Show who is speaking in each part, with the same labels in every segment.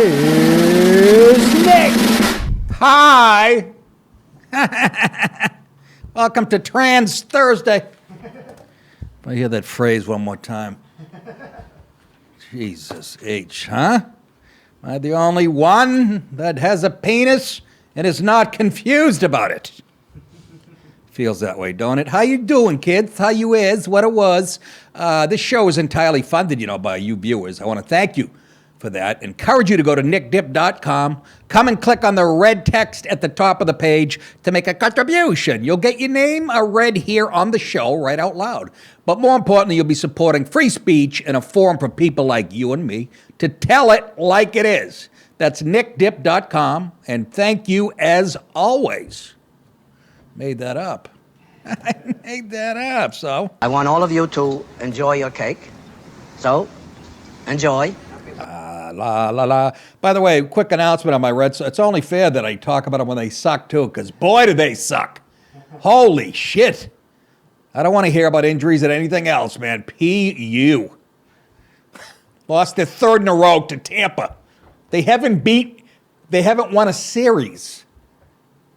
Speaker 1: Here's Nick. Hi. Welcome to Trans Thursday. If I hear that phrase one more time. Jesus H, huh? Am I the only one that has a penis and is not confused about it? Feels that way, don't it? How you doing, kids? How you is? What it was? This show is entirely funded, by you viewers. I want to thank you for that. Encourage you to go to nickdip.com. Come and click on the red text at the top of the page to make a contribution. You'll get your name read here on the show right out loud. But more importantly, you'll be supporting free speech and a forum for people like you and me to tell it like it is. That's nickdip.com. And thank you as always. Made that up. I made that up, so.
Speaker 2: I want all of you to enjoy your cake. So, enjoy.
Speaker 1: La, la, la. By the way, quick announcement on my Reds. It's only fair that I talk about them when they suck, too, because boy, do they suck. Holy shit. I don't want to hear about injuries and anything else, man. P.U. Lost their third in a row to Tampa. They haven't won a series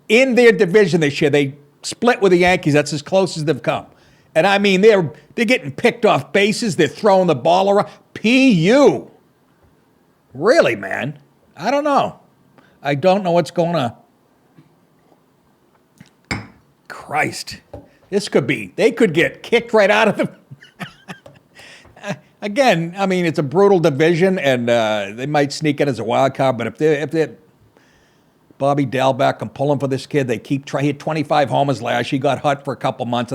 Speaker 1: in their division this year. They split with the Yankees. That's as close as they've come. And I mean, they're getting picked off bases. They're throwing the ball around. P.U. Really, man? I don't know. I don't know what's going on. Christ. They could get kicked right out of the... Again, I mean, it's a brutal division, and they might sneak in as a wild card, but if they're Bobby Dalbec can pull him for this kid. They keep trying. He hit 25 homers last year. He got hot for a couple months,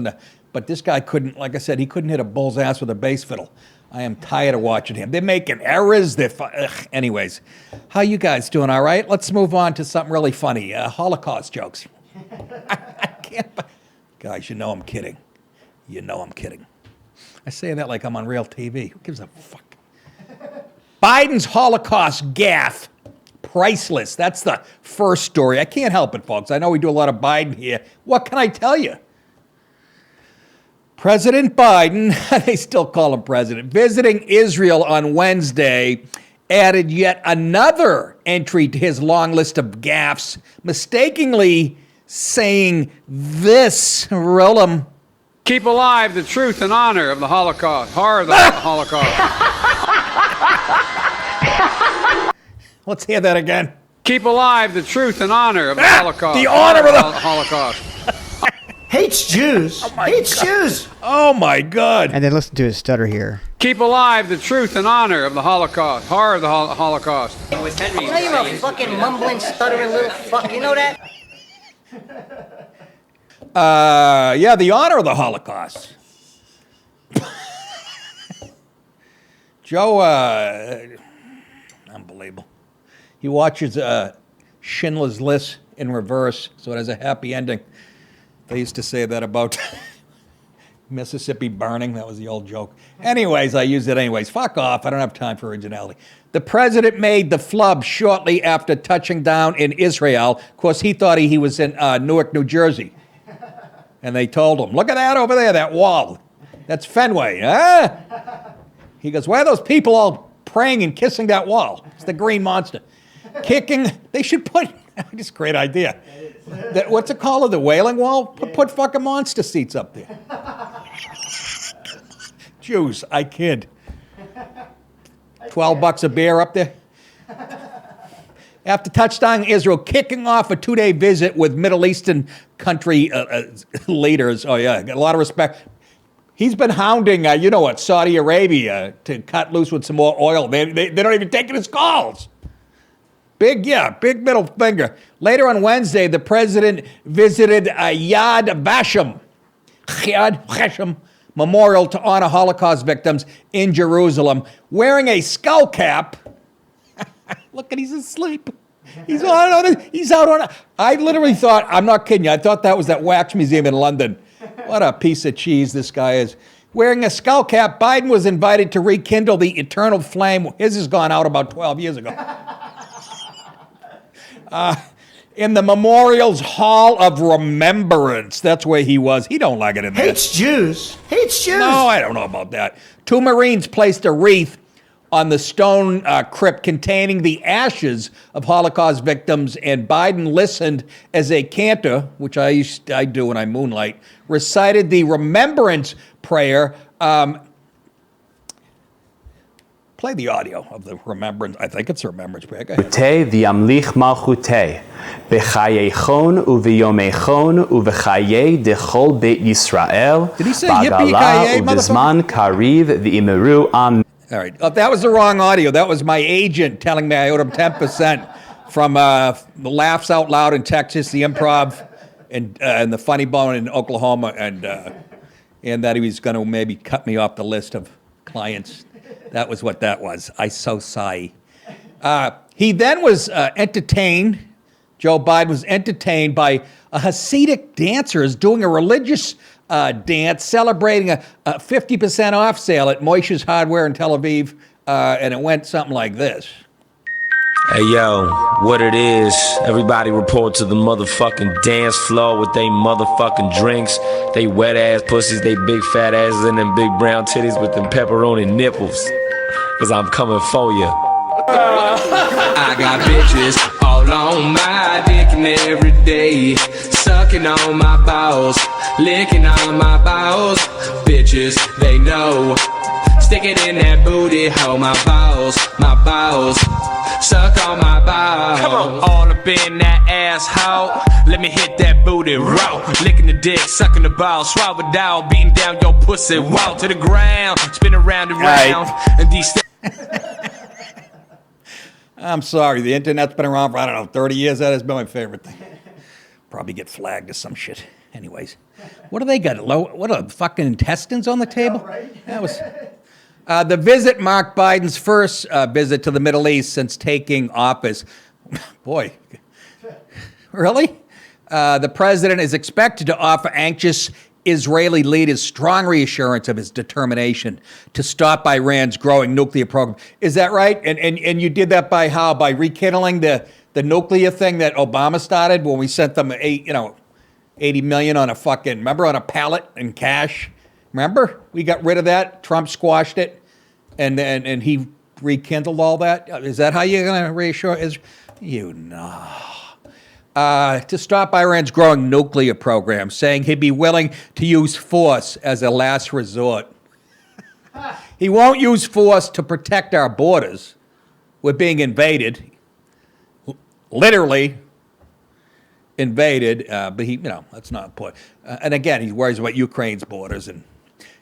Speaker 1: but this guy couldn't, like I said, he couldn't hit a bull's ass with a bass fiddle. I am tired of watching him. They're making errors. Anyways, how you guys doing? All right? Let's move on to something really funny. Holocaust jokes. I can't. Guys, you know I'm kidding. I say that like I'm on real TV. Who gives a fuck? Biden's Holocaust gaffe. Priceless. That's the first story. I can't help it, folks. I know we do a lot of Biden here. What can I tell you? President Biden, they still call him president, visiting Israel on Wednesday, added yet another entry to his long list of gaffes, mistakenly saying this, roll 'em.
Speaker 3: Keep alive the truth and honor of the Holocaust, horror of the Holocaust.
Speaker 1: Let's hear that again.
Speaker 3: Keep alive the truth and honor of the Holocaust.
Speaker 1: The honor of the
Speaker 3: Holocaust.
Speaker 4: Hates Jews. Jews.
Speaker 1: Oh, my God.
Speaker 5: And then listen to his stutter here.
Speaker 3: Keep alive the truth and honor of the Holocaust, horror of the Holocaust.
Speaker 2: You know you're a fucking mumbling, stuttering little fuck. You know that?
Speaker 1: Yeah, the honor of the Holocaust. Joe, unbelievable. He watches Schindler's List in reverse, so it has a happy ending. They used to say that about Mississippi burning. That was the old joke. Anyways, I use it anyways. Fuck off. I don't have time for originality. The president made the flub shortly after touching down in Israel. Of course, he thought he was in Newark, New Jersey. And they told him, look at that over there, that wall. That's Fenway. Huh? He goes, why are those people all praying and kissing that wall? It's the green monster. Kicking, they should put, just a great idea. What's it called, the Wailing Wall? Put fucking monster seats up there. Jews, I kid. $12 a beer up there. After touchdown in Israel, kicking off a 2-day visit with Middle Eastern country leaders. Oh, yeah, got a lot of respect. He's been hounding, Saudi Arabia to cut loose with some more oil. They're not even taking his calls. Big middle finger. Later on Wednesday, the president visited Yad Vashem Memorial to honor Holocaust victims in Jerusalem, wearing a skull cap. Look, he's asleep. He's out on. I literally thought, I'm not kidding you, I thought that was that wax museum in London. What a piece of cheese this guy is. Wearing a skull cap, Biden was invited to rekindle the eternal flame. His has gone out about 12 years ago. In the Memorial's Hall of Remembrance. That's where he was. He don't like it in there.
Speaker 4: Hates Jews.
Speaker 1: No, I don't know about that. 2 Marines placed a wreath on the stone crypt containing the ashes of Holocaust victims, and Biden listened as a cantor, which I do when I moonlight, recited the remembrance prayer. Play the audio of the remembrance. I think it's a remembrance prayer. Go ahead.
Speaker 5: V'yamlich malchutei, b'chayeichon u'v'yomeichon u'v'chayei dechol Beit Yisrael.
Speaker 1: Did he say yippee-ki-yay,
Speaker 5: u'v'zman kariv v'imeru am.
Speaker 1: All right. Oh, that was the wrong audio. That was my agent telling me I owed him 10% from the Laughs Out Loud in Texas, the Improv, and the Funny Bone in Oklahoma, and that he was going to maybe cut me off the list of clients. That was what that was. I so sigh. He then was entertained. Joe Biden was entertained by Hasidic dancers doing a religious dance celebrating a 50% off sale at Moishe's Hardware in Tel Aviv, and it went something like this.
Speaker 6: Hey yo, what it is, everybody report to the motherfucking dance floor with they motherfucking drinks, they wet ass pussies, they big fat asses, and them big brown titties with them pepperoni nipples, cause I'm coming for ya.
Speaker 7: I got bitches all on my dick and every day, sucking on my balls, licking on my balls, bitches, they know, stick it in that booty hole, my balls, suck on my balls.
Speaker 6: Come on, all up in that asshole. Let me hit that booty raw. Licking the dick, sucking the ball, swallow it down, beating down your pussy, wow to the ground, spin around and round, and these.
Speaker 1: I'm sorry, the internet's been around for, I don't know, 30 years. That has been my favorite thing. Probably get flagged or some shit. Anyways, what do they got? What are fucking intestines on the table? Right? That was. The visit marked Biden's first visit to the Middle East since taking office. Boy, really? The president is expected to offer anxious Israeli leaders strong reassurance of his determination to stop Iran's growing nuclear program. Is that right? And you did that by how? By rekindling the nuclear thing that Obama started when we sent them $80 million on a fucking, remember, on a pallet in cash? Remember? We got rid of that. Trump squashed it, and he rekindled all that. Is that how you're going to reassure Israel? You know. To stop Iran's growing nuclear program, saying he'd be willing to use force as a last resort. He won't use force to protect our borders. We're being invaded. Literally invaded, but that's not important. And again, he worries about Ukraine's borders. And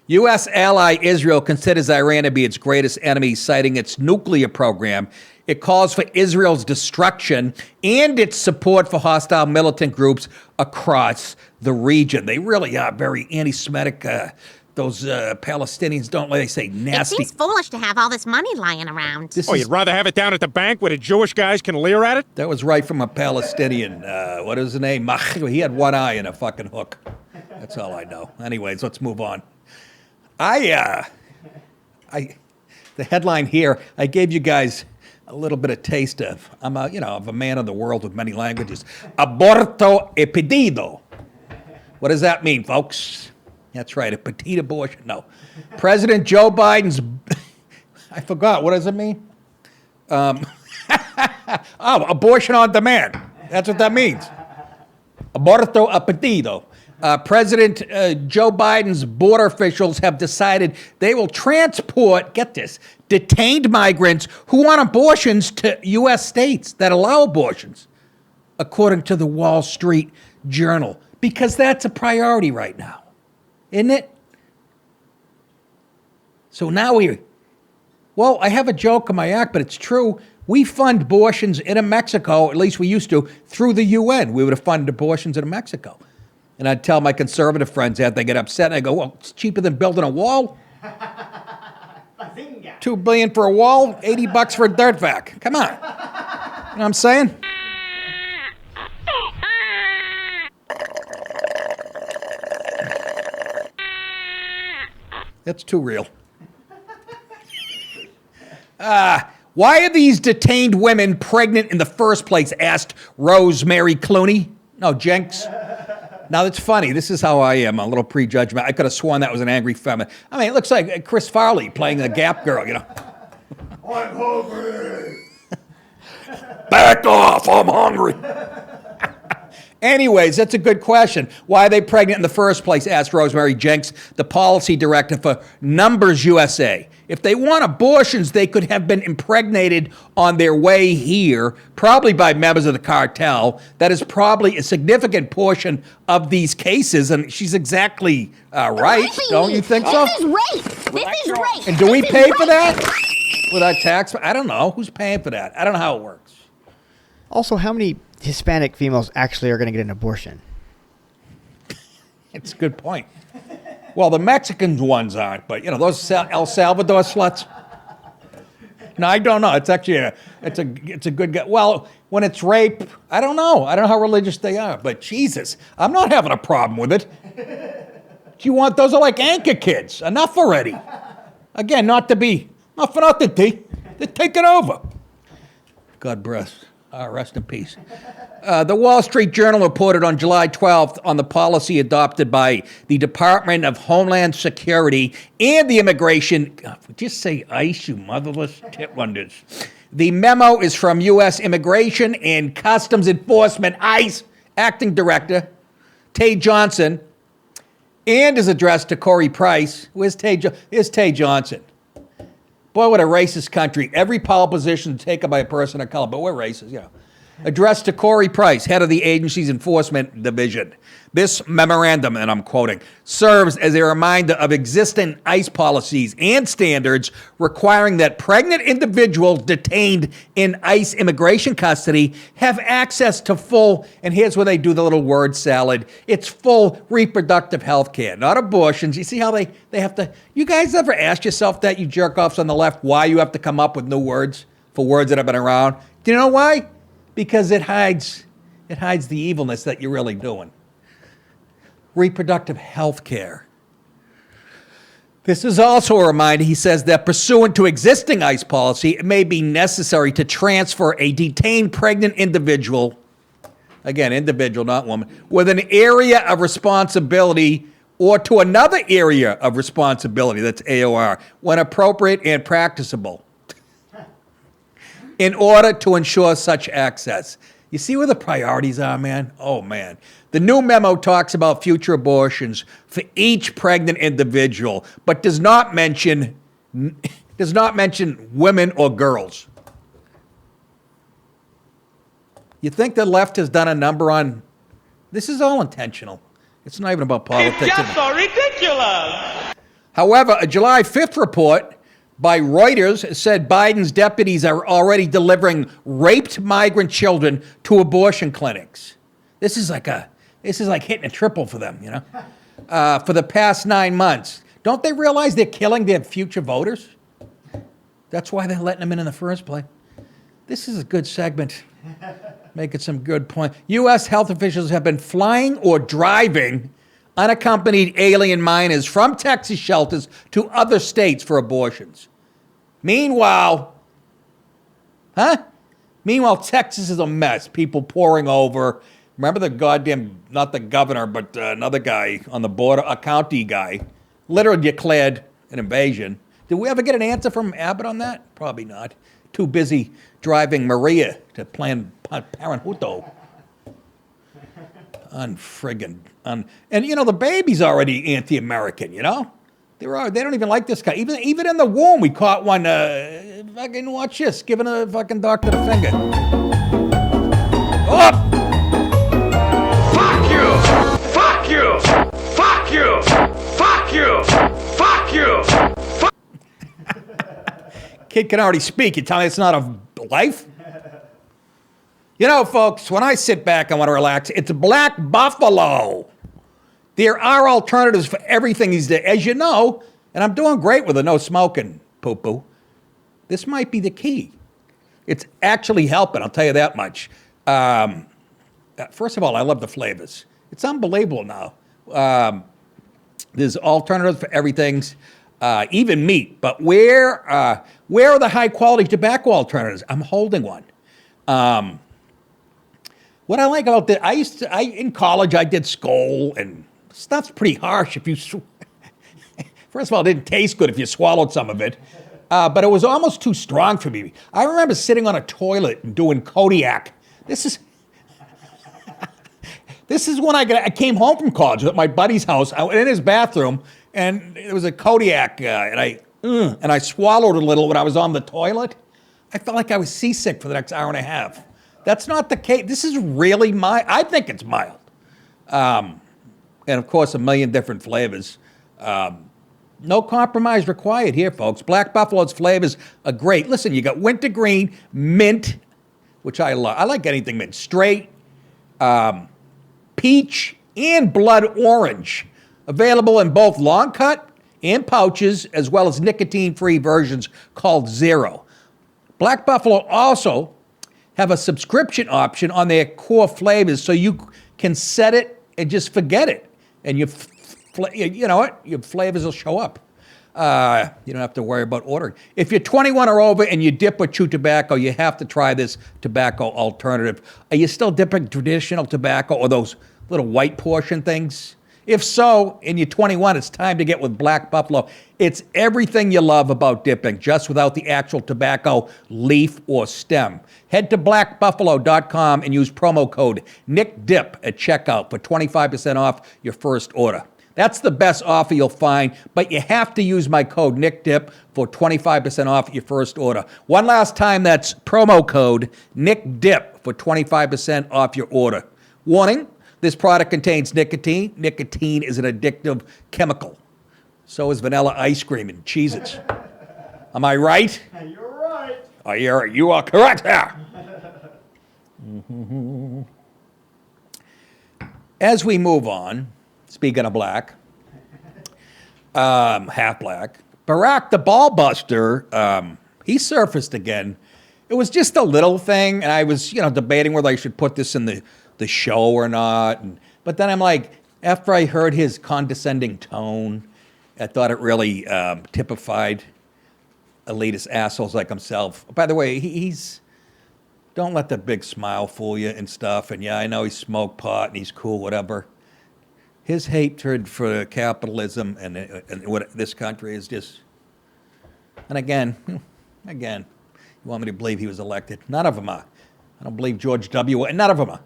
Speaker 1: U.S. ally Israel considers Iran to be its greatest enemy, citing its nuclear program. It calls for Israel's destruction and its support for hostile militant groups across the region. They really are very anti-Semitic. Those Palestinians don't, they say, nasty.
Speaker 8: It seems foolish to have all this money lying around.
Speaker 9: You'd rather have it down at the bank where the Jewish guys can leer at it?
Speaker 1: That was right from a Palestinian. What is his name? He had one eye and a fucking hook. That's all I know. Anyways, let's move on. The headline here, I gave you guys a little bit of taste of. I'm of a man of the world with many languages. Aborto e pedido. What does that mean, folks? That's right, a petite abortion. No. President Joe Biden's, I forgot, what does it mean? Abortion on demand. That's what that means. Aborto a pedido. President Joe Biden's border officials have decided they will transport, get this, detained migrants who want abortions to U.S. states that allow abortions, according to the Wall Street Journal, because that's a priority right now, isn't it? So now I have a joke in my act, but it's true. We fund abortions in Mexico, at least we used to, through the UN. We would have funded abortions in Mexico. And I'd tell my conservative friends that, they get upset, and I go, well, it's cheaper than building a wall. $2 billion for a wall, $80 for a dirt vac. Come on. You know what I'm saying? That's too real. Why are these detained women pregnant in the first place? Asked Rosemary Clooney. No, Jenks. Now, that's funny. This is how I am, a little prejudgment. I could have sworn that was an angry feminist. I mean, it looks like Chris Farley playing the Gap girl,
Speaker 4: I'm hungry.
Speaker 1: Back off, I'm hungry. Anyways, that's a good question. Why are they pregnant in the first place? Asked Rosemary Jenks, the policy director for Numbers USA. If they want abortions, they could have been impregnated on their way here, probably by members of the cartel. That is probably a significant portion of these cases, and she's exactly right. Don't you think so?
Speaker 8: This is rape. This is rape.
Speaker 1: And do we pay for that with our tax? I don't know. Who's paying for that? I don't know how it works.
Speaker 10: Also, how many Hispanic females actually are going to get an abortion?
Speaker 1: It's a good point. Well, the Mexican ones aren't, but you know those El Salvador sluts. No, I don't know. It's actually it's a good guy. Well, when it's rape, I don't know. I don't know how religious they are, but Jesus, I'm not having a problem with it. Do you want those are like anchor kids? Enough already. Again, not for nothing, T. They're taking over. God bless. Rest in peace. The Wall Street Journal reported on July 12th on the policy adopted by the Department of Homeland Security and the Immigration. God, just say ICE, you motherless tit wonders. The memo is from U.S. Immigration and Customs Enforcement, ICE, Acting Director Tay Johnson, and is addressed to Corey Price. Here's Tay Johnson. Boy, what a racist country. Every power position taken by a person of color, but we're racist, yeah. Addressed to Corey Price, head of the agency's enforcement division. This memorandum, and I'm quoting, serves as a reminder of existing ICE policies and standards requiring that pregnant individuals detained in ICE immigration custody have access to full, and here's where they do the little word salad, it's full reproductive health care, not abortions. You see how they have to, you guys ever ask yourself that, you jerk-offs on the left, why you have to come up with new words for words that have been around? Do you know why? Because it hides the evilness that you're really doing. Reproductive health care. This is also a reminder, he says, that pursuant to existing ICE policy, it may be necessary to transfer a detained pregnant individual, again, individual, not woman, with an area of responsibility or to another area of responsibility, that's AOR, when appropriate and practicable, in order to ensure such access. You see where the priorities are, man? Oh, man. The new memo talks about future abortions for each pregnant individual, but does not mention women or girls. You think the left has done a number on... This is all intentional. It's not even about politics.
Speaker 11: It's just so ridiculous.
Speaker 1: However, a July 5th report by Reuters said Biden's deputies are already delivering raped migrant children to abortion clinics. This is like hitting a triple for them, you know, for the past 9 months. Don't they realize they're killing their future voters? That's why they're letting them in the first place. This is a good segment, making some good points. U.S. health officials have been flying or driving unaccompanied alien minors from Texas shelters to other states for abortions. Meanwhile, Texas is a mess. People pouring over. Remember the goddamn, not the governor, but another guy on the border, a county guy, literally declared an invasion. Did we ever get an answer from Abbott on that? Probably not. Too busy driving Maria to Planned Parenthood. And you know, the baby's already anti-American, you know? They don't even like this guy. Even in the womb, we caught one, fucking watch this, giving a fucking doctor the finger. Oh!
Speaker 11: Fuck you! Fuck you! Fuck you! Fuck you! Fuck you! Fuck.
Speaker 1: Kid can already speak. You tell me it's not a life? You know, folks, when I sit back, I want to relax. It's Black Buffalo. There are alternatives for everything these days. As you know, and I'm doing great with the no smoking poo-poo, this might be the key. It's actually helping, I'll tell you that much. First of all, I love the flavors. It's unbelievable now. There's alternatives for everything, even meat. But where are the high-quality tobacco alternatives? I'm holding one. What I like about this, in college, I did Skoal, and stuff's pretty harsh if you... First of all, it didn't taste good if you swallowed some of it. but it was almost too strong for me. I remember sitting on a toilet and doing Kodiak. This is when I came home from college at my buddy's house. I went in his bathroom, and it was a Kodiak, and I swallowed a little when I was on the toilet. I felt like I was seasick for the next hour and a half. That's not the case. This is really mild. I think it's mild. And of course, a million different flavors. No compromise required here, folks. Black Buffalo's flavors are great. Listen, you got wintergreen, mint, which I love. I like anything mint. Straight, peach, and blood orange. Available in both long cut and pouches, as well as nicotine-free versions called Zero. Black Buffalo also have a subscription option on their core flavors, so you can set it and just forget it, and you know what? Your flavors will show up. You don't have to worry about ordering. If you're 21 or over and you dip or chew tobacco, you have to try this tobacco alternative. Are you still dipping traditional tobacco or those little white portion things? If so, and you're 21, it's time to get with Black Buffalo. It's everything you love about dipping, just without the actual tobacco leaf or stem. Head to blackbuffalo.com and use promo code NICKDIP at checkout for 25% off your first order. That's the best offer you'll find, but you have to use my code NICKDIP for 25% off your first order. One last time, that's promo code NICKDIP for 25% off your order. Warning, this product contains nicotine. Nicotine is an addictive chemical. So is vanilla ice cream and Cheez-Its. Am I right?
Speaker 4: You're right.
Speaker 1: Oh, you are correct here. As we move on, speaking of black, half black, Barrack the ball buster, he surfaced again. It was just a little thing, and I was, debating whether I should put this in the show or not. But then I'm like, after I heard his condescending tone, I thought it really typified elitist assholes like himself. By the way, he's don't let the big smile fool you and stuff. And yeah, I know he smoked pot and he's cool, whatever. His hatred for capitalism and what this country is just. And again, you want me to believe he was elected? None of them are. I don't believe George W. None of them are.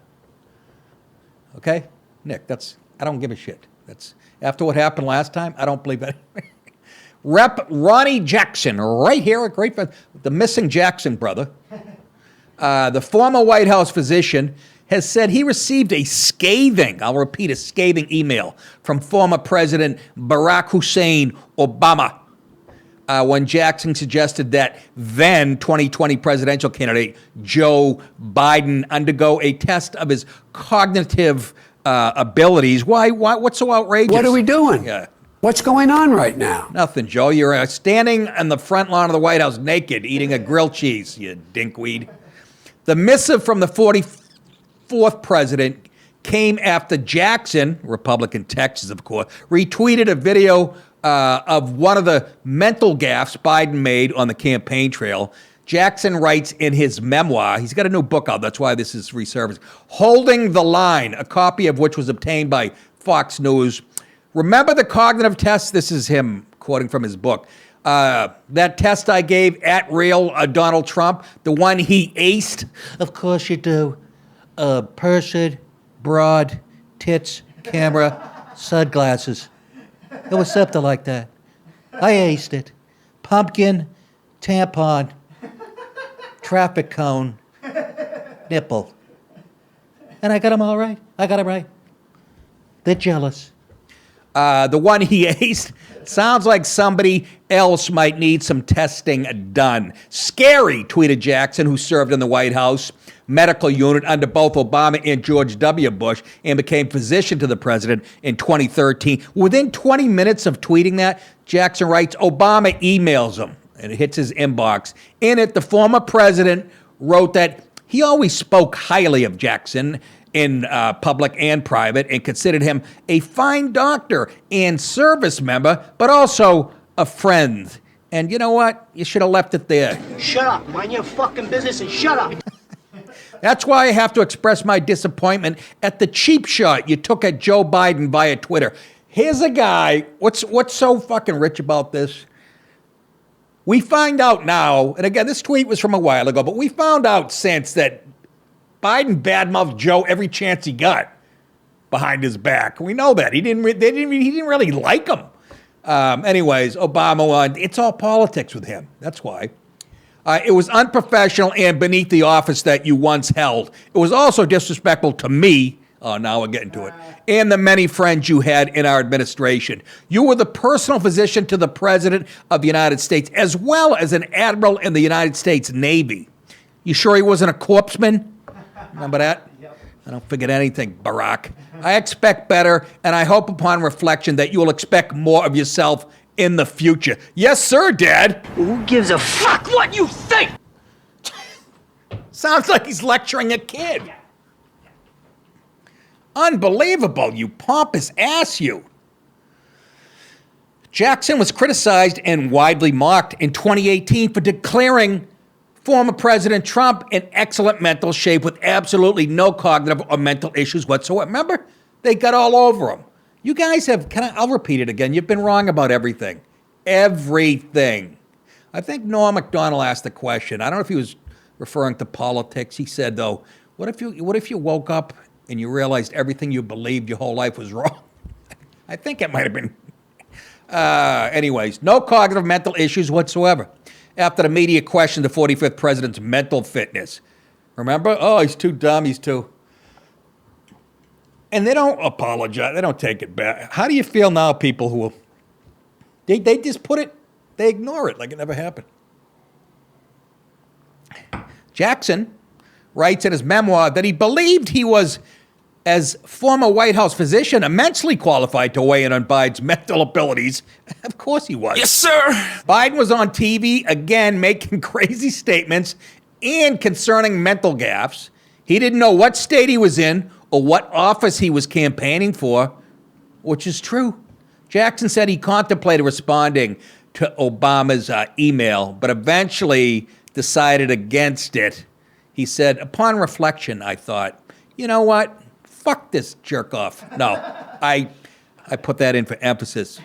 Speaker 1: Okay, Nick, I don't give a shit. That's after what happened last time. I don't believe that. Rep. Ronnie Jackson, right here, a great friend, the missing Jackson brother. The former White House physician has said he received a scathing email from former President Barack Hussein Obama when Jackson suggested that then 2020 presidential candidate Joe Biden undergo a test of his cognitive abilities. Why? What's so outrageous?
Speaker 12: What are we doing?
Speaker 1: Yeah.
Speaker 12: What's going on right now?
Speaker 1: Nothing, Joe. You're standing on the front lawn of the White House naked, eating a grilled cheese, you dinkweed. The missive from the 44th president came after Jackson, Republican Texas, of course, retweeted a video of one of the mental gaffes Biden made on the campaign trail. Jackson writes in his memoir, he's got a new book out, that's why this is resurfacing, Holding the Line, a copy of which was obtained by Fox News. Remember the cognitive test? This is him quoting from his book. That test I gave at real Donald Trump, the one he aced. Of course you do. Person, broad, tits, camera, sunglasses. It was something like that. I aced it. Pumpkin, tampon, traffic cone, nipple. And I got them all right. I got them right. They're jealous. The one he aced sounds like somebody else might need some testing done. Scary, tweeted Jackson, who served in the White House medical unit under both Obama and George W. Bush and became physician to the president in 2013. Within 20 minutes of tweeting that, Jackson writes, Obama emails him, and it hits his inbox. In it, the former president wrote that he always spoke highly of Jackson in public and private and considered him a fine doctor and service member, but also a friend. And you know what? You should have left it there.
Speaker 4: Shut up. Mind your fucking business and shut up.
Speaker 1: That's why I have to express my disappointment at the cheap shot you took at Joe Biden via Twitter. Here's a guy, what's so fucking rich about this? We find out now, and again, this tweet was from a while ago, but we found out since that Biden badmouthed Joe every chance he got behind his back. We know that. He didn't really like him. Anyways, Obama won. It's all politics with him. That's why. It was unprofessional and beneath the office that you once held. It was also disrespectful to me. Oh, now we're getting to it. And the many friends you had in our administration. You were the personal physician to the President of the United States, as well as an admiral in the United States Navy. You sure he wasn't a corpseman? Remember that? I don't forget anything, Barrack. I expect better, and I hope upon reflection that you will expect more of yourself in the future. Yes, sir, Dad.
Speaker 4: Who gives a fuck what you think?
Speaker 1: Sounds like he's lecturing a kid. Unbelievable, you pompous ass, you. Jackson was criticized and widely mocked in 2018 for declaring former President Trump in excellent mental shape with absolutely no cognitive or mental issues whatsoever. Remember? They got all over him. You guys have, I'll repeat it again, you've been wrong about everything. Everything. I think Norm Macdonald asked the question. I don't know if he was referring to politics. He said, though, what if you woke up and you realized everything you believed your whole life was wrong? I think it might have been. Anyways, no cognitive mental issues whatsoever. After the media questioned the 45th president's mental fitness. Remember? Oh, he's too dumb, he's too... And they don't apologize. They don't take it back. How do you feel now, people who will... They just put it... They ignore it like it never happened. Jackson writes in his memoir that he believed he was, as former White House physician, immensely qualified to weigh in on Biden's mental abilities. Of course he was.
Speaker 6: Yes, sir.
Speaker 1: Biden was on TV, again, making crazy statements and concerning mental gaffes. He didn't know what state he was in or what office he was campaigning for, which is true. Jackson said he contemplated responding to Obama's email, but eventually decided against it. He said, upon reflection, I thought, you know what? Fuck this jerk off. No, I put that in for emphasis.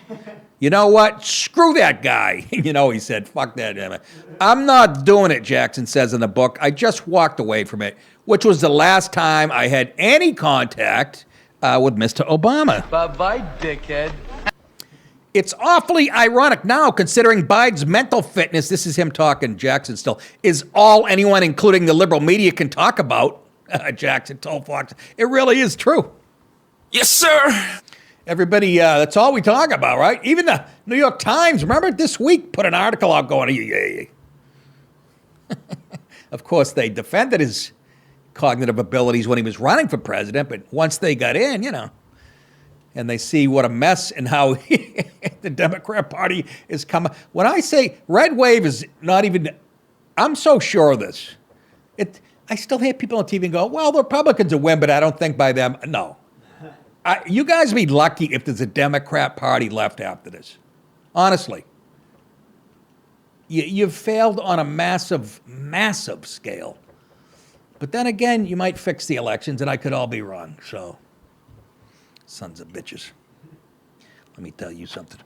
Speaker 1: You know what? Screw that guy. He said, fuck that. I'm not doing it, Jackson says in the book. I just walked away from it, which was the last time I had any contact with Mr. Obama.
Speaker 13: Bye-bye, dickhead.
Speaker 1: It's awfully ironic now, considering Biden's mental fitness, this is him talking, Jackson still, is all anyone, including the liberal media, can talk about. Jackson told Fox. It really is true.
Speaker 6: Yes, sir.
Speaker 1: Everybody, that's all we talk about, right? Even the New York Times, remember this week, put an article out going, yeah. Of course, they defended his cognitive abilities when he was running for president, but once they got in, and they see what a mess and how the Democrat Party is coming. When I say red wave is not even, I'm so sure of this. I still hear people on TV go, well, the Republicans will win, but I don't think by them. No. You guys be lucky if there's a Democrat Party left after this. Honestly. You've failed on a massive, massive scale. But then again, you might fix the elections, and I could all be wrong, so... Sons of bitches. Let me tell you something.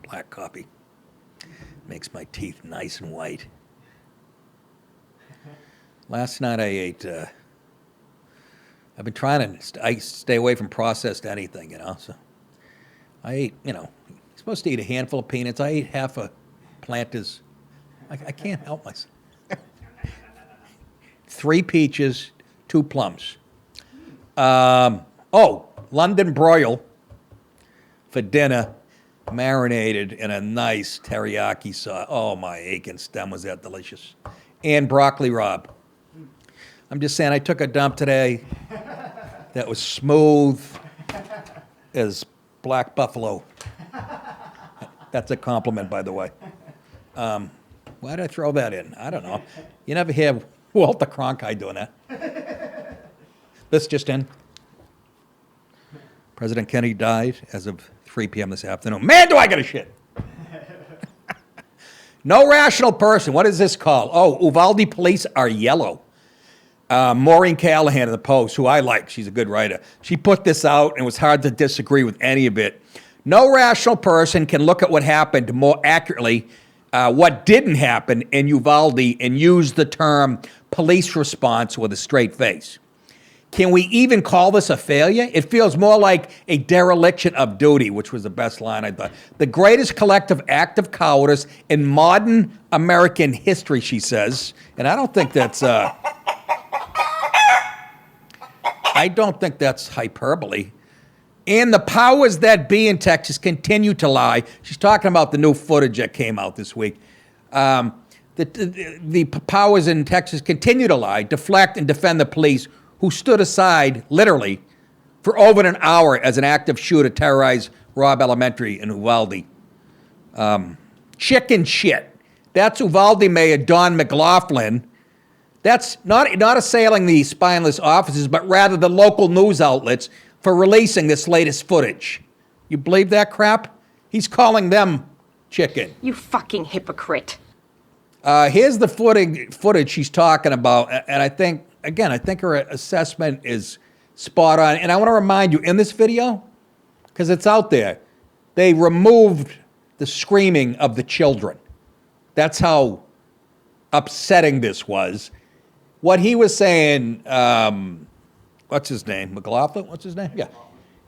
Speaker 1: Black coffee makes my teeth nice and white. Last night I ate, I've been trying to stay away from processed anything, so I ate, you're supposed to eat a handful of peanuts. I ate half a Planters. I can't help myself. 3 peaches, 2 plums. London broil for dinner, marinated in a nice teriyaki sauce. Oh, my aching stem, was that delicious. And broccoli rabe. I'm just saying, I took a dump today that was smooth as black buffalo. That's a compliment, by the way. Why did I throw that in? I don't know. You never hear Walter Cronkite doing that. This just in. President Kennedy died as of 3 p.m. this afternoon. Man, do I get a shit. No rational person. What is this called? Oh, Uvalde police are yellow. Maureen Callahan of the Post, who I like. She's a good writer. She put this out, and it was hard to disagree with any of it. No rational person can look at what happened more accurately, what didn't happen in Uvalde, and use the term police response with a straight face. Can we even call this a failure? It feels more like a dereliction of duty, which was the best line I thought. The greatest collective act of cowardice in modern American history, she says. And I don't think that's hyperbole. And the powers that be in Texas continue to lie. She's talking about the new footage that came out this week. The powers in Texas continue to lie, deflect, and defend the police who stood aside, literally, for over an hour as an active shooter terrorized Robb Elementary in Uvalde. Chicken shit. That's Uvalde Mayor Don McLaughlin. That's not assailing the spineless officers, but rather the local news outlets for releasing this latest footage. You believe that crap? He's calling them chicken.
Speaker 8: You fucking hypocrite.
Speaker 1: Here's the footage she's talking about, and I think her assessment is spot on. And I want to remind you, in this video, because it's out there, they removed the screaming of the children. That's how upsetting this was. What he was saying, what's his name? McLaughlin? What's his name? Yeah.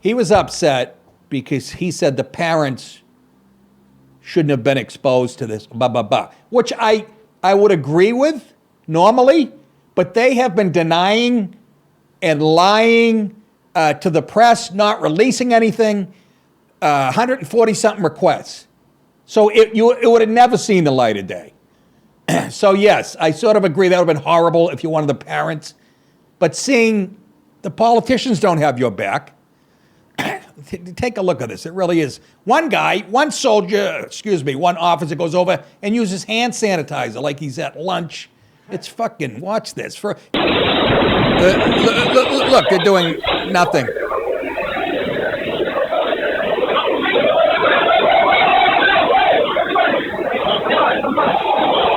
Speaker 1: He was upset because he said the parents shouldn't have been exposed to this, blah, blah, blah, which I would agree with normally, but they have been denying and lying to the press, not releasing anything, 140-something requests. So it would have never seen the light of day. So yes, I sort of agree that would have been horrible if you're one of the parents, but seeing the politicians don't have your back, take a look at this. It really is. One officer goes over and uses hand sanitizer like he's at lunch. It's fucking, watch this. Look, they're doing nothing.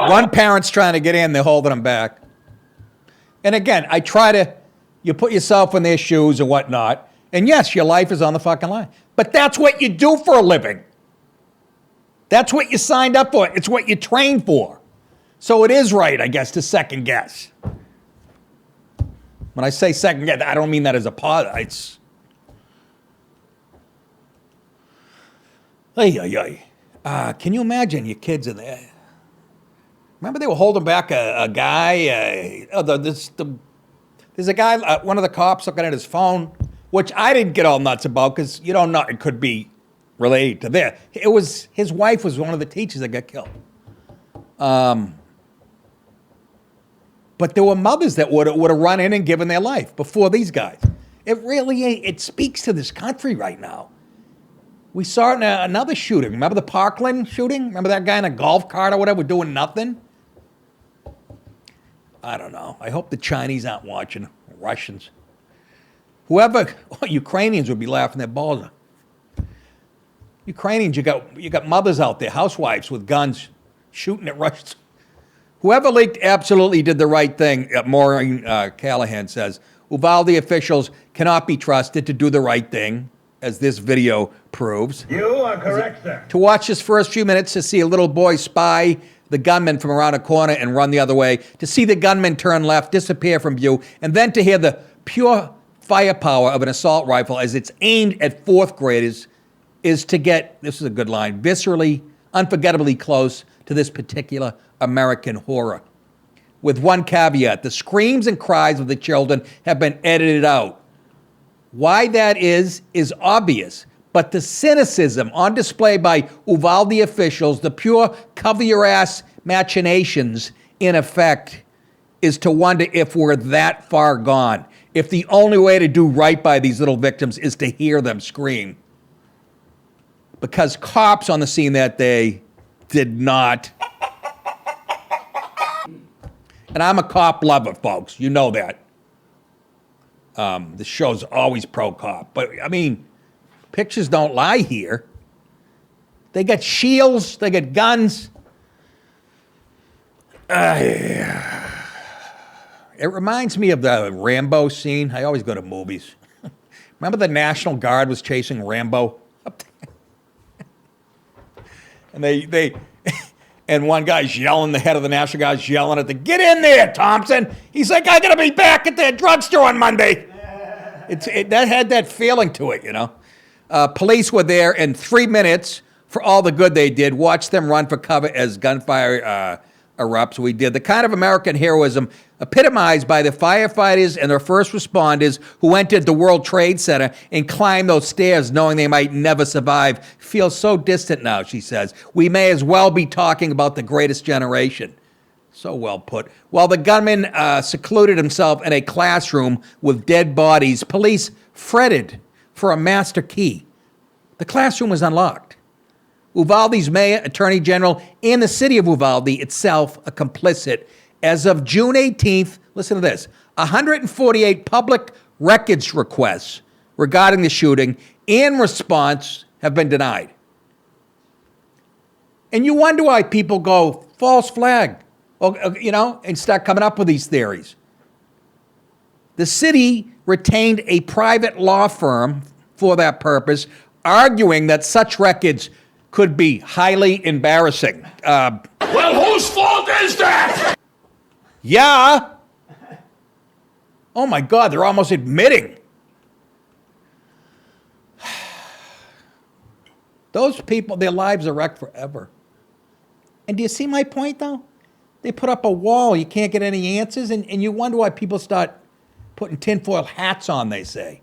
Speaker 1: One parent's trying to get in, they're holding them back. And again, you put yourself in their shoes and whatnot. And yes, your life is on the fucking line. But that's what you do for a living. That's what you signed up for. It's what you trained for. So it is right, I guess, to second guess. When I say second guess, I don't mean that as a positive. Can you imagine your kids in there? Remember they were holding back a guy? There's a guy, one of the cops looking at his phone, which I didn't get all nuts about because you don't know, it could be related to this. His wife was one of the teachers that got killed. But there were mothers that would have run in and given their life before these guys. It speaks to this country right now. We saw it in another shooting. Remember the Parkland shooting? Remember that guy in a golf cart or whatever doing nothing? I don't know. I hope the Chinese aren't watching. Russians. Ukrainians would be laughing their balls off. Ukrainians, you got mothers out there, housewives with guns, shooting at Russians. Whoever leaked absolutely did the right thing, Maureen Callahan says. Uvalde officials cannot be trusted to do the right thing, as this video proves.
Speaker 11: You are correct, sir.
Speaker 1: To watch this first few minutes to see a little boy spy the gunman from around a corner and run the other way, to see the gunman turn left, disappear from view, and then to hear the pure firepower of an assault rifle as it's aimed at fourth graders is to get, this is a good line, viscerally, unforgettably close to this particular American horror. With one caveat, the screams and cries of the children have been edited out. Why that is obvious, but the cynicism on display by Uvalde officials, the pure cover-your-ass machinations, in effect, is to wonder if we're that far gone, if the only way to do right by these little victims is to hear them scream. Because cops on the scene that day did not. And I'm a cop lover, folks. You know that. The show's always pro-cop. But, I mean, pictures don't lie here. They got shields. They got guns. It reminds me of the Rambo scene. I always go to movies. Remember the National Guard was chasing Rambo? And they and one guy's yelling, the head of the National Guard's yelling at the, get in there, Thompson. He's like, I got to be back at the drugstore on Monday. That had that feeling to it, you know. Police were there in 3 minutes for all the good they did. Watch them run for cover as gunfire erupts. We did the kind of American heroism epitomized by the firefighters and their first responders who entered the World Trade Center and climbed those stairs knowing they might never survive. Feels so distant now, she says. We may as well be talking about the greatest generation. So well put. While the gunman secluded himself in a classroom with dead bodies, police fretted for a master key. The classroom was unlocked. Uvalde's mayor, attorney general, and the city of Uvalde itself are complicit. As of June 18th, listen to this, 148 public records requests regarding the shooting in response have been denied. And you wonder why people go, false flag, you know, and start coming up with these theories. The city retained a private law firm for that purpose, arguing that such records could be highly embarrassing.
Speaker 11: Well, whose fault is that?
Speaker 1: Yeah. Oh my God, they're almost admitting. Those people, their lives are wrecked forever. And do you see my point, though? They put up a wall, you can't get any answers, and you wonder why people start putting tinfoil hats on, they say.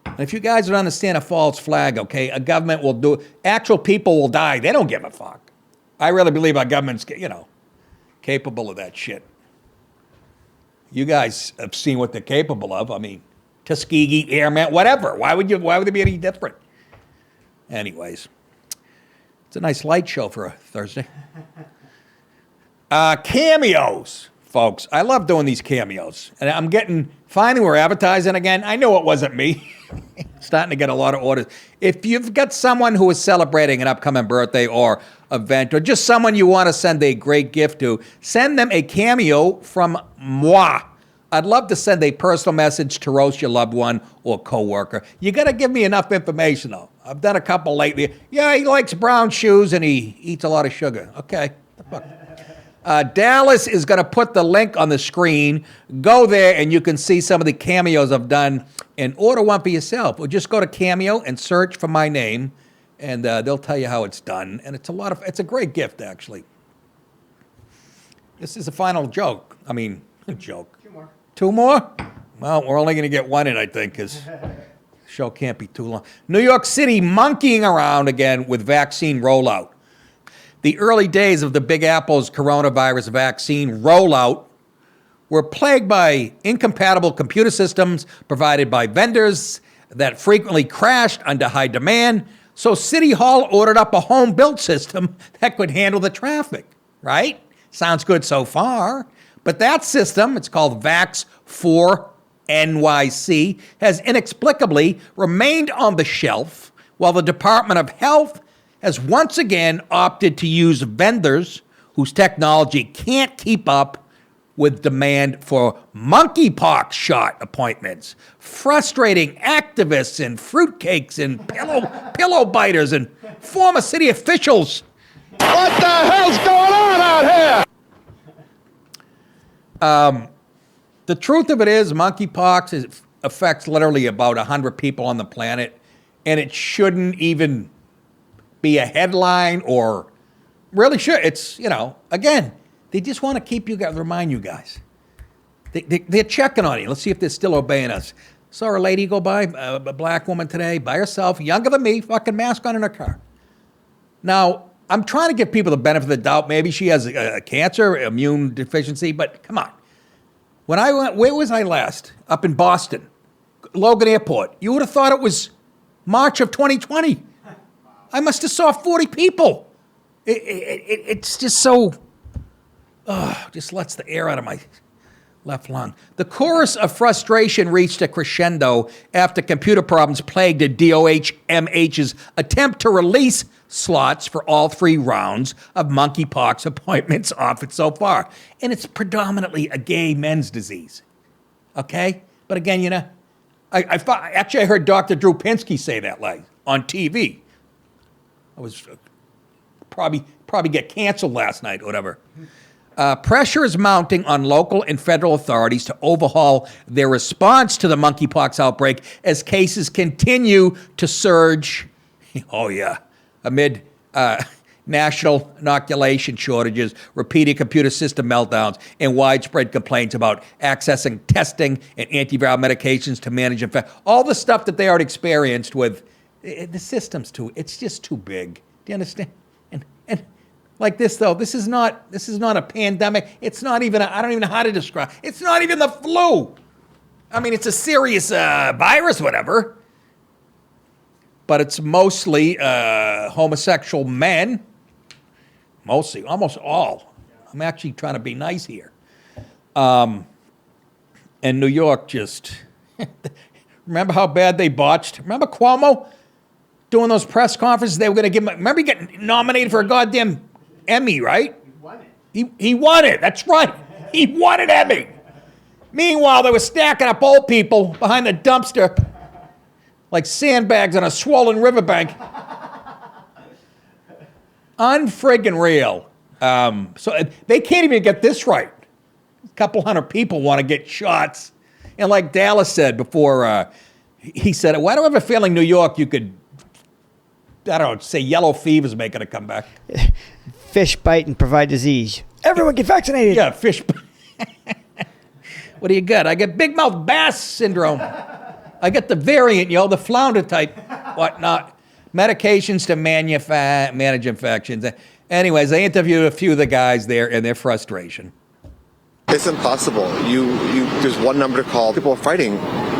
Speaker 1: And if you guys don't understand a false flag, okay, a government will do it. Actual people will die. They don't give a fuck. I really believe our government's, you know, capable of that shit. You guys have seen what they're capable of. I mean, Tuskegee Airmen, whatever. Why would they be any different? Anyways, it's a nice light show for a Thursday. Cameos, folks. I love doing these cameos. And finally we're advertising again. I know it wasn't me. Starting to get a lot of orders. If you've got someone who is celebrating an upcoming birthday or event, or just someone you want to send a great gift to, send them a cameo from moi. I'd love to send a personal message to roast your loved one or coworker. You got to give me enough information, though. I've done a couple lately. Yeah, he likes brown shoes and he eats a lot of sugar. Okay. The fuck? Dallas is going to put the link on the screen. Go there and you can see some of the cameos I've done and order one for yourself. Or just go to Cameo and search for my name and they'll tell you how it's done. And it's a great gift, actually. This is the final joke. I mean, joke. 2 more. 2 more? Well, we're only going to get one in, I think, because the show can't be too long. New York City monkeying around again with vaccine rollout. The early days of the Big Apple's coronavirus vaccine rollout were plagued by incompatible computer systems provided by vendors that frequently crashed under high demand. So City Hall ordered up a home-built system that could handle the traffic, right? Sounds good so far. But that system, it's called Vax4 NYC, has inexplicably remained on the shelf while the Department of Health has once again opted to use vendors whose technology can't keep up with demand for Monkey Pox shot appointments, frustrating activists and fruitcakes and pillow biters and former city officials.
Speaker 11: What the hell's going on out here?
Speaker 1: The truth of it is, monkeypox affects literally about 100 people on the planet, and it shouldn't even be a headline or really should. It's, you know, again, they just want to keep you guys, remind you guys. They're checking on you. Let's see if they're still obeying us. Saw a lady go by, a black woman today, by herself, younger than me, fucking mask on in her car. Now, I'm trying to give people the benefit of the doubt. Maybe she has a cancer, immune deficiency, but come on. When I went, where was I last? Up in Boston, Logan Airport. You would have thought it was March of 2020. I must have saw 40 people. It's just so, just lets the air out of my left lung. The chorus of frustration reached a crescendo after computer problems plagued a DOH-MH's attempt to release slots for all 3 rounds of monkeypox appointments offered so far. And it's predominantly a gay men's disease. Okay? But again, you know, I heard Dr. Drew Pinsky say that on TV. I was probably get canceled last night or whatever. Pressure is mounting on local and federal authorities to overhaul their response to the monkeypox outbreak as cases continue to surge. Oh, yeah. Amid national inoculation shortages, repeated computer system meltdowns, and widespread complaints about accessing testing and antiviral medications to manage all the stuff that they already experienced with the system's it's just too big. Do you understand? And like this though, this is not a pandemic. It's not even I don't even know how to describe. It's not even the flu. I mean, it's a serious virus, whatever. But it's mostly homosexual men. Mostly, almost all. I'm actually trying to be nice here. And New York just, remember how bad they botched? Remember Cuomo doing those press conferences? They were going to give him, remember he got nominated for a goddamn Emmy, right? He won it. He won it, that's right. He won an Emmy. Meanwhile, they were stacking up old people behind the dumpster like sandbags on a swollen riverbank. Unfriggin' real. So they can't even get this right. A couple hundred people want to get shots. And like Dallas said before, he said, why do I have a feeling New York you could, I don't know, say yellow fever's making a comeback.
Speaker 10: Fish bite and provide disease. Everyone get vaccinated.
Speaker 1: Yeah, fish. What do you got? I get big mouth bass syndrome. I get the variant, the flounder type, whatnot. Medications to manage infections. Anyways, I interviewed a few of the guys there and their frustration.
Speaker 13: It's impossible. There's one number to call. People are fighting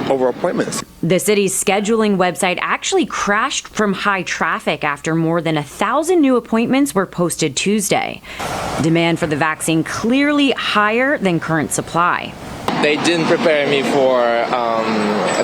Speaker 13: over appointments.
Speaker 14: The city's scheduling website actually crashed from high traffic after more than 1,000 new appointments were posted Tuesday. Demand for the vaccine clearly higher than current supply.
Speaker 15: They didn't prepare me for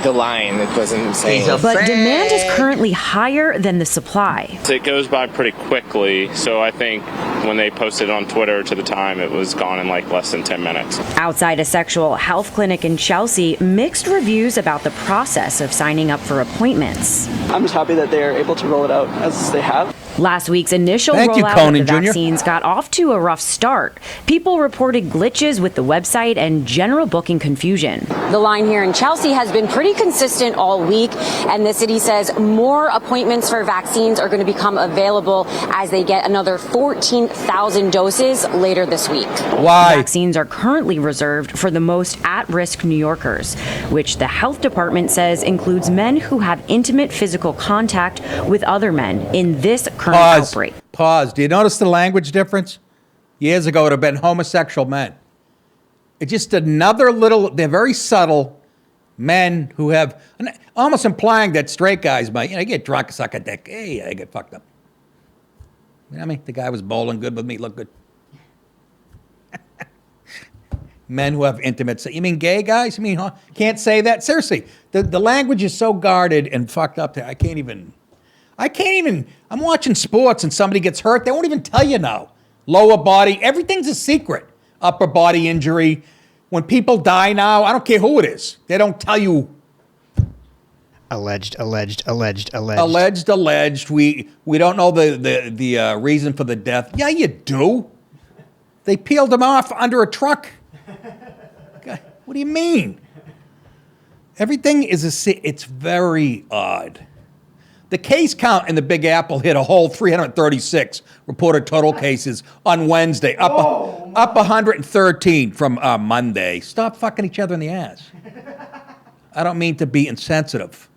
Speaker 15: the line. It was insane.
Speaker 14: But demand is currently higher than the supply.
Speaker 16: It goes by pretty quickly, so I think when they posted on Twitter to the time, it was gone in like less than 10 minutes.
Speaker 14: Outside a sexual health clinic in Chelsea, mixed reviews about the process of signing up for appointments.
Speaker 17: I'm just happy that they're able to roll it out as they have.
Speaker 14: Last week's initial rollout of the vaccines got off to a rough start. People reported glitches with the website and general booking confusion.
Speaker 18: The line here in Chelsea has been pretty consistent all week, and the city says more appointments for vaccines are going to become available as they get another 14,000 doses later this week.
Speaker 1: Why?
Speaker 14: Vaccines are currently reserved for the most at-risk New Yorkers, which the health department says includes men who have intimate physical contact with other men in this current outbreak.
Speaker 1: Pause. Do you notice the language difference? Years ago, it would have been homosexual men. It's just another little, they're very subtle men who have, almost implying that straight guys might, get drunk, suck a dick. Hey, I get fucked up. You know what I mean? The guy was bowling good with me, look good. Men who have intimate, you mean gay guys? You mean, can't say that? Seriously, the language is so guarded and fucked up that I can't even, I'm watching sports and somebody gets hurt, they won't even tell you now. Lower body, everything's a secret. Upper body injury. When people die now, I don't care who it is. They don't tell you.
Speaker 10: Alleged.
Speaker 1: Alleged. We don't know the reason for the death. Yeah, you do. They peeled him off under a truck. What do you mean? Everything is it's very odd. The case count in the Big Apple hit a whole 336 reported total cases on Wednesday, up 113 from Monday. Stop fucking each other in the ass. I don't mean to be insensitive.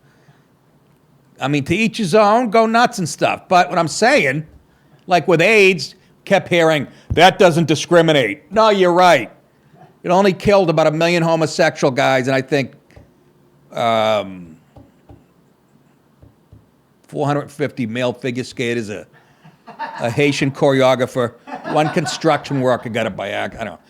Speaker 1: I mean, to each his own, go nuts and stuff. But what I'm saying, like with AIDS, kept hearing, that doesn't discriminate. No, you're right. It only killed about 1 million homosexual guys, and I think 450 male figure skaters, a Haitian choreographer, one construction worker got it by act. I don't know.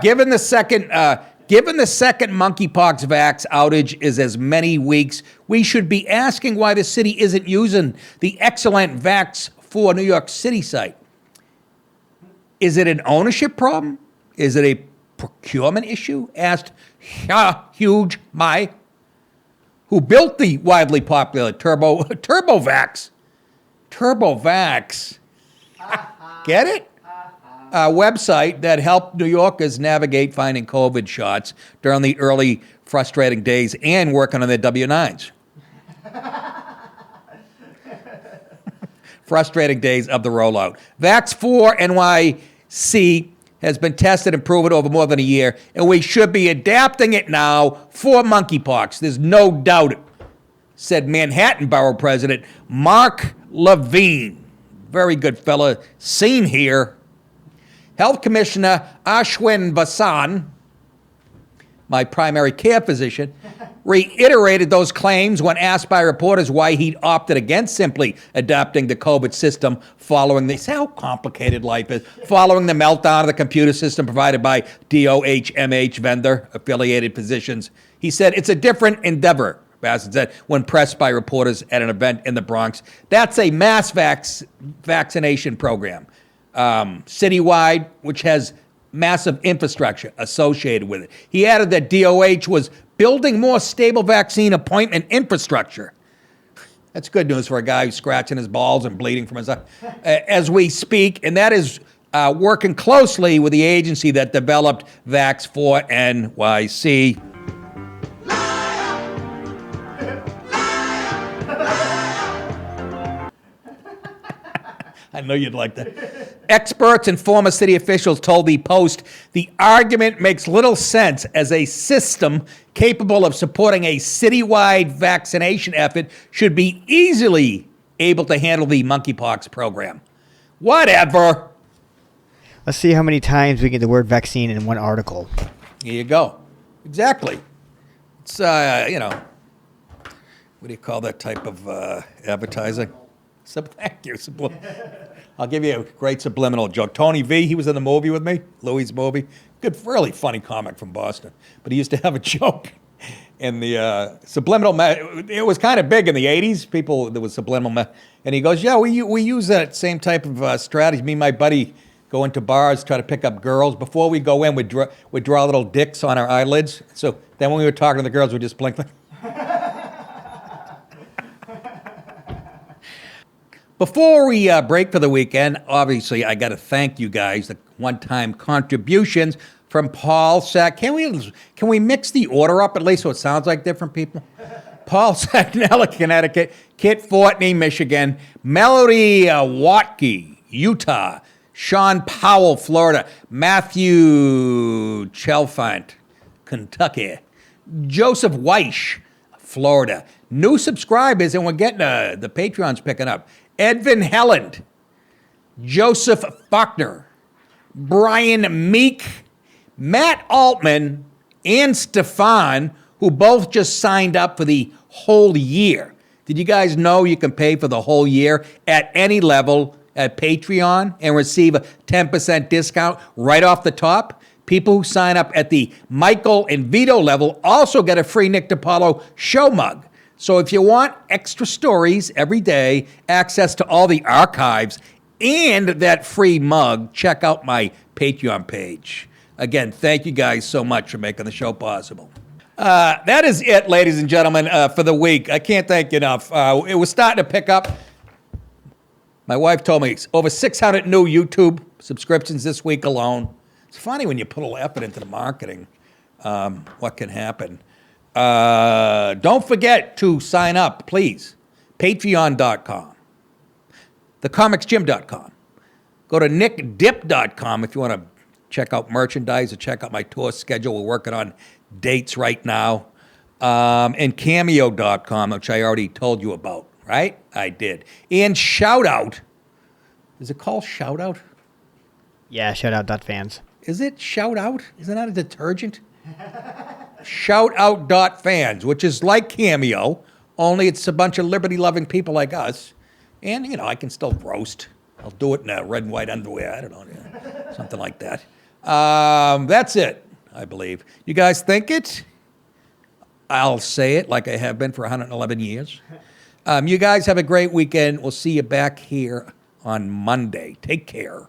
Speaker 1: Given the second monkeypox vax outage is as many weeks, we should be asking why the city isn't using the excellent Vax for New York City site. Is it an ownership problem? Is it a procurement issue? Asked Huge Mai, who built the widely popular TurboVax. TurboVax. Get it? A website that helped New Yorkers navigate finding COVID shots during the early frustrating days and working on their W-9s. Frustrating days of the rollout. Vax4 NYC has been tested and proven over more than a year, and we should be adapting it now for monkeypox. There's no doubt, said Manhattan Borough President Mark Levine. Very good fella. Seen here. Health Commissioner Ashwin Vasan, my primary care physician, reiterated those claims when asked by reporters why he'd opted against simply adapting the COVID system following the, see how complicated life is, following the meltdown of the computer system provided by DOH-MH vendor affiliated physicians. He said, it's a different endeavor, Vasan said, when pressed by reporters at an event in the Bronx. That's a mass vaccination program, citywide, which has massive infrastructure associated with it. He added that DOH was building more stable vaccine appointment infrastructure. That's good news for a guy who's scratching his balls and bleeding from his eye as we speak, and that is working closely with the agency that developed Vax4 NYC. I know you'd like that. Experts and former city officials told the Post the argument makes little sense as a system capable of supporting a citywide vaccination effort should be easily able to handle the monkeypox program. Whatever.
Speaker 10: Let's see how many times we get the word vaccine in one article.
Speaker 1: Here you go. Exactly. It's, what do you call that type of advertising? Thank you. I'll give you a great subliminal joke. Tony V, he was in the movie with me, Louis' movie. Good, really funny comic from Boston. But he used to have a joke in the subliminal. It was kind of big in the 80s. There was subliminal. And he goes, yeah, we use that same type of strategy. Me and my buddy go into bars, try to pick up girls. Before we go in, we'd draw little dicks on our eyelids. So then when we were talking to the girls, we'd just blink. Before we break for the weekend, obviously, I got to thank you guys, the one-time contributions from Paul Sack. Can we mix the order up at least so it sounds like different people? Paul Sacknella, Connecticut, Kit Fortney, Michigan, Melody Watke, Utah, Sean Powell, Florida, Matthew Chelfant, Kentucky, Joseph Weish, Florida. New subscribers, and we're getting the Patreon's picking up. Edvin Helland, Joseph Faulkner, Brian Meek, Matt Altman, and Stefan, who both just signed up for the whole year. Did you guys know you can pay for the whole year at any level at Patreon and receive a 10% discount right off the top? People who sign up at the Michael and Vito level also get a free Nick DiPaolo show mug. So if you want extra stories every day, access to all the archives, and that free mug, check out my Patreon page. Again, thank you guys so much for making the show possible. That is it, ladies and gentlemen, for the week. I can't thank you enough. It was starting to pick up. My wife told me over 600 new YouTube subscriptions this week alone. It's funny when you put a little effort into the marketing, what can happen. Don't forget to sign up, please. Patreon.com. TheComicsGym.com. Go to NickDip.com if you want to check out merchandise or check out my tour schedule. We're working on dates right now. And Cameo.com, which I already told you about, right? I did. And Shoutout. Is it called Shoutout?
Speaker 10: Yeah, Shoutout.fans.
Speaker 1: Is it Shoutout? Isn't that a detergent? Shoutout.fans, which is like Cameo, only it's a bunch of liberty-loving people like us. And, I can still roast. I'll do it in a red and white underwear. I don't know, something like that. That's it, I believe. You guys think it? I'll say it like I have been for 111 years. You guys have a great weekend. We'll see you back here on Monday. Take care.